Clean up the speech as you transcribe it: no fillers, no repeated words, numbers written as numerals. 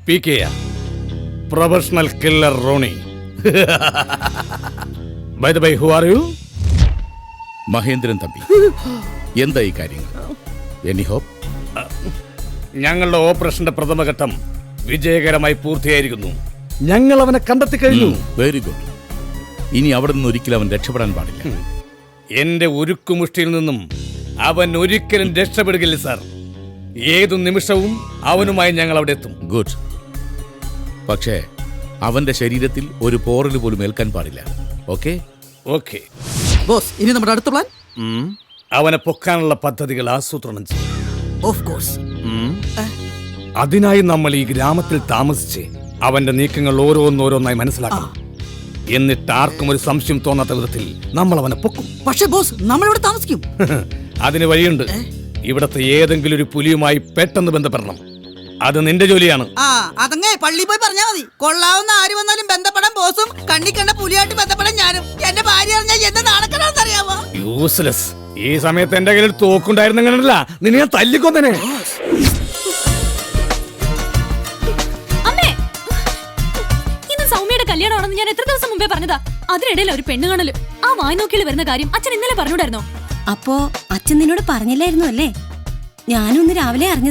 PK, professional killer Ronnie. By the way, who are you? Mahendran Thampi. എന്താ ഈ കാര്യങ്ങൾ? Any hope? ഞങ്ങളുടെ ഓപ്പറേഷന്റെ പ്രഥമഘട്ടം വിജയകരമായി പൂർത്തിയായിരിക്കുന്നു. ഞങ്ങൾ അവനെ കണ്ടെത്തി കഴിഞ്ഞു. Very good. ഇനി അവിടെ നിന്ന് ഒരിക്കലും അവൻ രക്ഷപ്പെടാൻ പാടില്ല. എന്റെ ഉരുക്കുമുഷ്ടിയിൽ നിന്നും അവൻ ഒരിക്കലും രക്ഷപ്പെടുകയില്ല സാർ. ഏതു നിമിഷവും അവനുമായി ഞങ്ങൾ അവിടെ എത്തും. ഗുഡ്. പക്ഷേ അവന്റെ ശരീരത്തിൽ ഒരു പോറൽ പോലും ഏൽക്കാൻ പാടില്ല. ഓക്കെ? ഓക്കെ ബോസ്, ഇനി നമ്മുടെ അടുത്ത പ്ലാൻ? അവനെ പൊക്കാനുള്ള പദ്ധതികൾ ആസൂത്രണം ചെയ്യും. Of course. അതിനായി നമ്മൾ ഈ ഗ്രാമത്തിൽ താമസിച്ച് അവന്റെ നീക്കങ്ങൾ ഓരോന്നോരോന്നായി മനസ്സിലാക്കണം. എന്നിട്ട് ആർക്കും ഒരു സംശയം തോന്നാത്ത വിധത്തിൽ നമ്മൾ അവനെ പൊക്കും. പക്ഷേ ബോസ്, നമ്മളിവിടെ താമസിക്കും. അതിന് വഴിയുണ്ട്. ഇവിടത്തെ ഏതെങ്കിലും ഒരു പുലിയുമായി പെട്ടെന്ന് ബന്ധപ്പെടണം. അത് നിന്റെ ജോലിയാണ്. അതങ്ങേ പള്ളി പോയി പറഞ്ഞാ മതി. കൊള്ളാവുന്ന ആര് വന്നാലും ബന്ധപ്പെടാൻ ബോസും, കണ്ണി കണ്ട പുലിയായിട്ട് ബന്ധപ്പെടാൻ ഞാനും. എന്റെ ഭാര്യ അറിഞ്ഞാൽ എന്നെ നാണക്കണമെന്ന് അറിയാമോ? യൂസ്ലെസ്. ഈ സമയത്ത് എന്റെ കയ്യിൽ തോക്കുണ്ടായിരുന്നെങ്കിലല്ല നിന്നെ ഞാൻ തല്ലിക്കൊന്നനെ. കല്യാണമാണെന്ന് ഞാൻ എത്ര ദിവസം മുമ്പേ പറഞ്ഞതാ. അതിനിടയിൽ ഒരു പെണ്ണ് കാണല്, ആ വായി നോക്കിയിൽ വരുന്ന കാര്യം അച്ഛൻ ഇന്നലെ പറഞ്ഞൂടായിരുന്നോ? അപ്പോ അച്ഛൻ നിന്നോട് പറഞ്ഞില്ലായിരുന്നു അല്ലേ? ഞാനൊന്ന് രാവിലെ അറിഞ്ഞു.